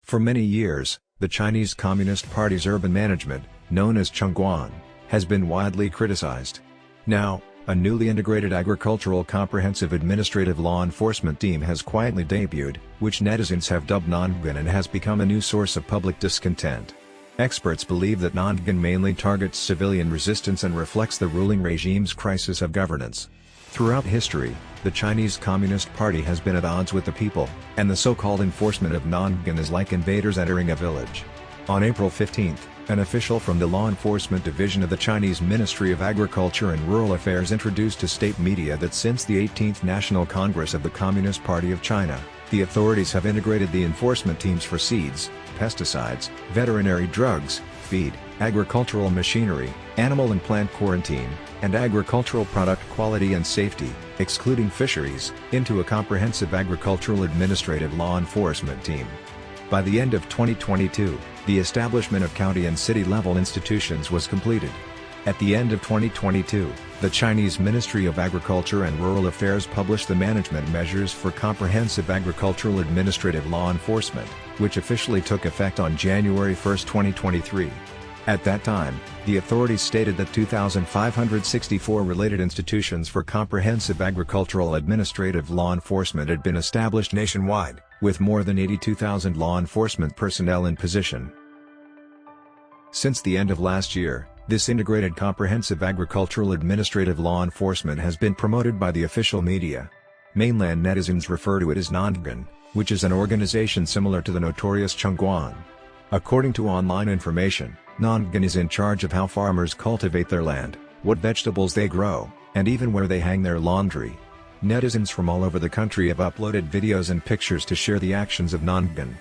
For many years, the Chinese Communist Party's urban management, known as Chongguan, has been widely criticized. Now, a newly integrated agricultural comprehensive administrative law enforcement team has quietly debuted, which netizens have dubbed Nonggan, and has become a new source of public discontent. Experts believe that Nonggan mainly targets civilian resistance and reflects the ruling regime's crisis of governance. Throughout history, the Chinese Communist Party has been at odds with the people, and the so-called enforcement of Nonggan is like invaders entering a village. On April 15, an official from the Law Enforcement Division of the Chinese Ministry of Agriculture and Rural Affairs introduced to state media that since the 18th National Congress of the Communist Party of China, the authorities have integrated the enforcement teams for seeds, pesticides, veterinary drugs, feed, agricultural machinery, animal and plant quarantine, and agricultural product quality and safety, excluding fisheries, into a comprehensive agricultural administrative law enforcement team. By the end of 2022, the establishment of county and city-level institutions was completed. At the end of 2022, the Chinese Ministry of Agriculture and Rural Affairs published the Management Measures for Comprehensive Agricultural Administrative Law Enforcement, which officially took effect on January 1, 2023. At that time, the authorities stated that 2,564 related institutions for comprehensive agricultural administrative law enforcement had been established nationwide, with more than 82,000 law enforcement personnel in position. Since the end of last year, this integrated comprehensive agricultural administrative law enforcement has been promoted by the official media. Mainland netizens refer to it as Nonggan, which is an organization similar to the notorious Chongguan. According to online information, Nonggan is in charge of how farmers cultivate their land, what vegetables they grow, and even where they hang their laundry. Netizens from all over the country have uploaded videos and pictures to share the actions of Nonggan.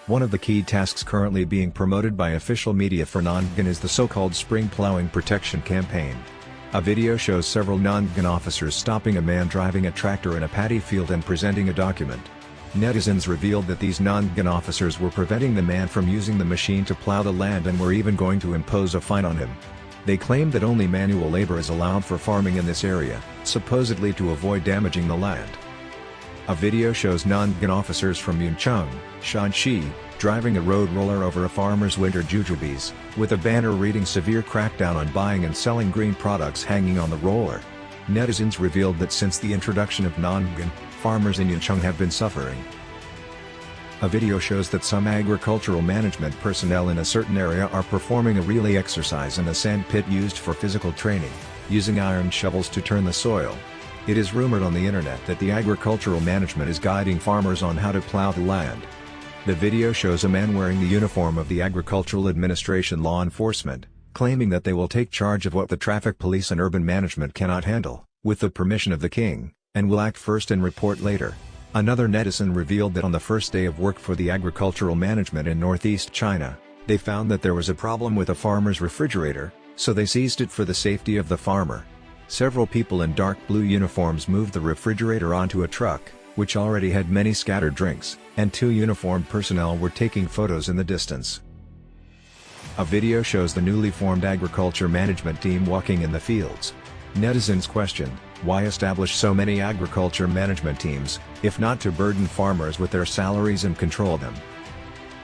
One of the key tasks currently being promoted by official media for Nonggan is the so-called Spring Plowing Protection Campaign. A video shows several Nonggan officers stopping a man driving a tractor in a paddy field and presenting a document. Netizens revealed that these Nonggan officers were preventing the man from using the machine to plow the land and were even going to impose a fine on him. They claimed that only manual labor is allowed for farming in this area, supposedly to avoid damaging the land. A video shows Nonggan officers from Yuncheng, Shanxi, driving a road roller over a farmer's winter jujubes, with a banner reading "Severe Crackdown on Buying and Selling Green Products" hanging on the roller. Netizens revealed that since the introduction of Nonggan, farmers in Yuncheng have been suffering. A video shows that some agricultural management personnel in a certain area are performing a relay exercise in a sand pit used for physical training, using iron shovels to turn the soil. It is rumored on the internet that the agricultural management is guiding farmers on how to plow the land. The video shows a man wearing the uniform of the Agricultural Administration Law Enforcement, claiming that they will take charge of what the traffic police and urban management cannot handle, with the permission of the king, and will act first and report later. Another netizen revealed that on the first day of work for the agricultural management in northeast China, they found that there was a problem with a farmer's refrigerator, so they seized it for the safety of the farmer. Several people in dark blue uniforms moved the refrigerator onto a truck, which already had many scattered drinks, and two uniformed personnel were taking photos in the distance. A video shows the newly formed agriculture management team walking in the fields. Netizens questioned, why establish so many agriculture management teams, if not to burden farmers with their salaries and control them?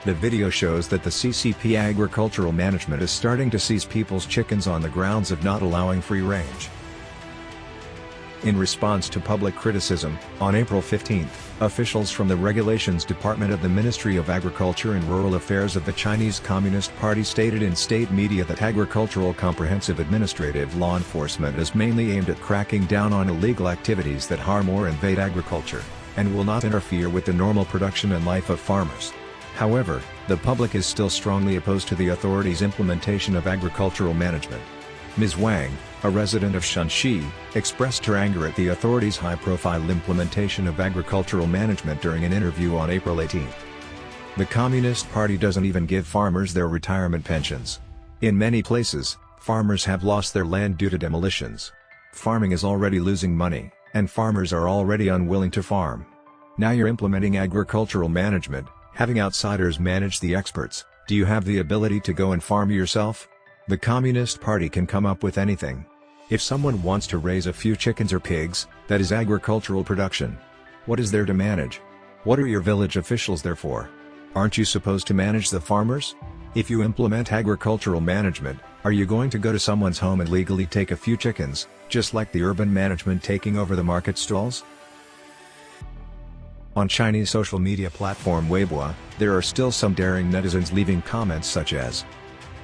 The video shows that the CCP agricultural management is starting to seize people's chickens on the grounds of not allowing free range. In response to public criticism, on April 15, officials from the Regulations Department of the Ministry of Agriculture and Rural Affairs of the Chinese Communist Party stated in state media that agricultural comprehensive administrative law enforcement is mainly aimed at cracking down on illegal activities that harm or invade agriculture, and will not interfere with the normal production and life of farmers. However, the public is still strongly opposed to the authorities' implementation of agricultural management. Ms. Wang, a resident of Shanxi, expressed her anger at the authorities' high-profile implementation of agricultural management during an interview on April 18. The Communist Party doesn't even give farmers their retirement pensions. In many places, farmers have lost their land due to demolitions. Farming is already losing money, and farmers are already unwilling to farm. Now you're implementing agricultural management, having outsiders manage the experts. Do you have the ability to go and farm yourself? The Communist Party can come up with anything. If someone wants to raise a few chickens or pigs, that is agricultural production. What is there to manage? What are your village officials there for? Aren't you supposed to manage the farmers? If you implement agricultural management, are you going to go to someone's home and legally take a few chickens, just like the urban management taking over the market stalls? On Chinese social media platform Weibo, there are still some daring netizens leaving comments such as,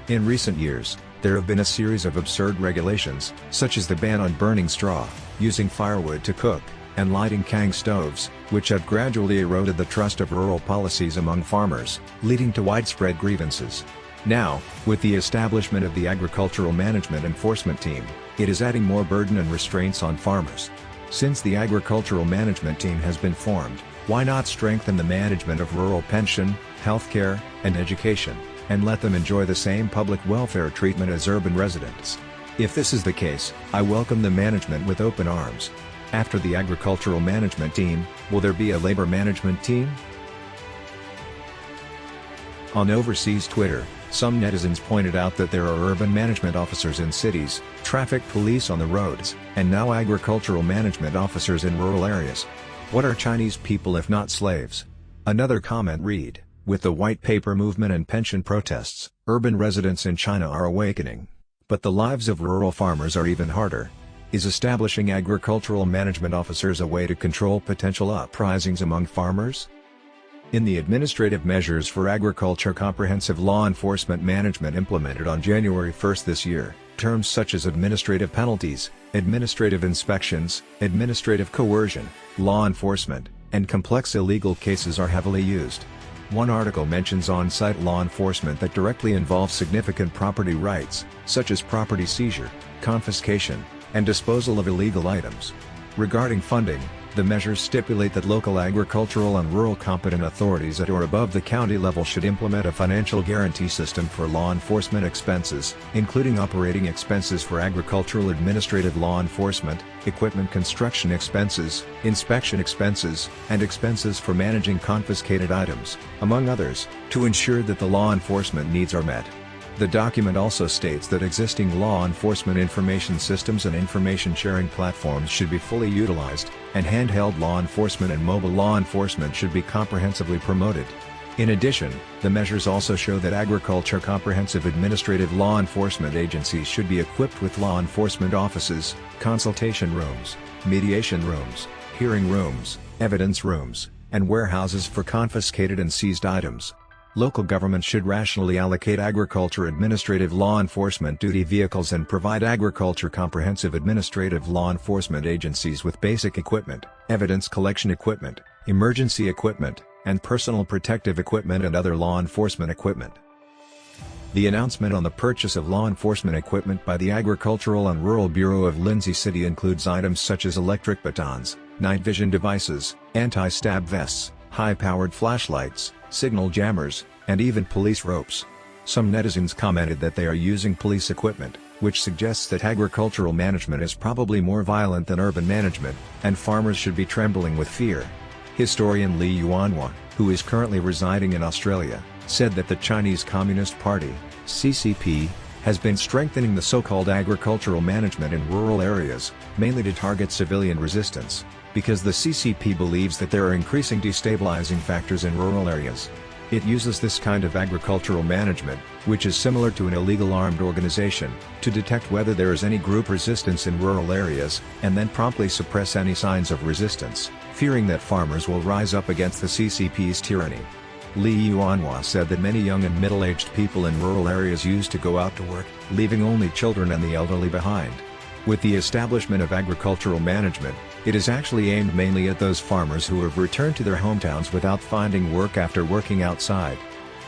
"In recent years, there have been a series of absurd regulations, such as the ban on burning straw, using firewood to cook, and lighting kang stoves, which have gradually eroded the trust of rural policies among farmers, leading to widespread grievances. Now, with the establishment of the Agricultural Management Enforcement Team, it is adding more burden and restraints on farmers. Since the Agricultural Management Team has been formed, why not strengthen the management of rural pension, healthcare, and education, and let them enjoy the same public welfare treatment as urban residents? If this is the case, I welcome the management with open arms. After the Agricultural Management Team, will there be a Labor Management Team?" On overseas Twitter, some netizens pointed out that there are urban management officers in cities, traffic police on the roads, and now agricultural management officers in rural areas. What are Chinese people if not slaves? Another comment read, "With the white paper movement and pension protests, urban residents in China are awakening. But the lives of rural farmers are even harder. Is establishing agricultural management officers a way to control potential uprisings among farmers?" In the Administrative Measures for Agriculture Comprehensive Law Enforcement Management implemented on January 1 this year, terms such as administrative penalties, administrative inspections, administrative coercion, law enforcement, and complex illegal cases are heavily used. One article mentions on-site law enforcement that directly involves significant property rights, such as property seizure, confiscation, and disposal of illegal items. Regarding funding, the measures stipulate that local agricultural and rural competent authorities at or above the county level should implement a financial guarantee system for law enforcement expenses, including operating expenses for agricultural administrative law enforcement, equipment construction expenses, inspection expenses, and expenses for managing confiscated items, among others, to ensure that the law enforcement needs are met. The document also states that existing law enforcement information systems and information sharing platforms should be fully utilized, and handheld law enforcement and mobile law enforcement should be comprehensively promoted. In addition, the measures also show that agriculture comprehensive administrative law enforcement agencies should be equipped with law enforcement offices, consultation rooms, mediation rooms, hearing rooms, evidence rooms, and warehouses for confiscated and seized items. Local governments should rationally allocate agriculture administrative law enforcement duty vehicles and provide agriculture comprehensive administrative law enforcement agencies with basic equipment, evidence collection equipment, emergency equipment, and personal protective equipment and other law enforcement equipment. The announcement on the purchase of law enforcement equipment by the Agricultural and Rural Bureau of Lindsay City includes items such as electric batons, night vision devices, anti-stab vests, high-powered flashlights, signal jammers, and even police ropes. Some netizens commented that they are using police equipment, which suggests that agricultural management is probably more violent than urban management, and farmers should be trembling with fear. Historian Li Yuanhua, who is currently residing in Australia, said that the Chinese Communist Party, CCP, has been strengthening the so-called agricultural management in rural areas, mainly to target civilian resistance, because the CCP believes that there are increasing destabilizing factors in rural areas. It uses this kind of agricultural management, which is similar to an illegal armed organization, to detect whether there is any group resistance in rural areas, and then promptly suppress any signs of resistance, fearing that farmers will rise up against the CCP's tyranny. Li Yuanhua said that many young and middle-aged people in rural areas used to go out to work, leaving only children and the elderly behind. With the establishment of agricultural management, it is actually aimed mainly at those farmers who have returned to their hometowns without finding work after working outside.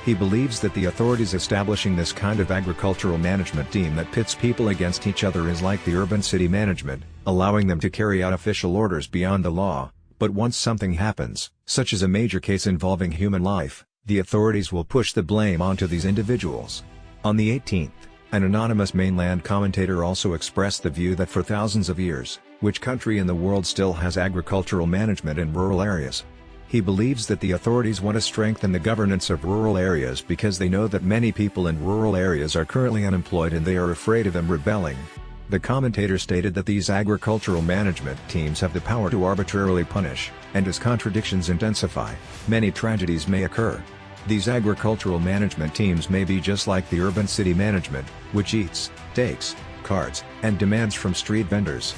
He believes that the authorities establishing this kind of agricultural management team that pits people against each other is like the urban city management, allowing them to carry out official orders beyond the law, but once something happens, such as a major case involving human life, the authorities will push the blame onto these individuals. On the 18th, an anonymous mainland commentator also expressed the view that for thousands of years, which country in the world still has agricultural management in rural areas? He believes that the authorities want to strengthen the governance of rural areas because they know that many people in rural areas are currently unemployed and they are afraid of them rebelling. The commentator stated that these agricultural management teams have the power to arbitrarily punish, and as contradictions intensify, many tragedies may occur. These agricultural management teams may be just like the urban city management, which eats, takes, cards, and demands from street vendors.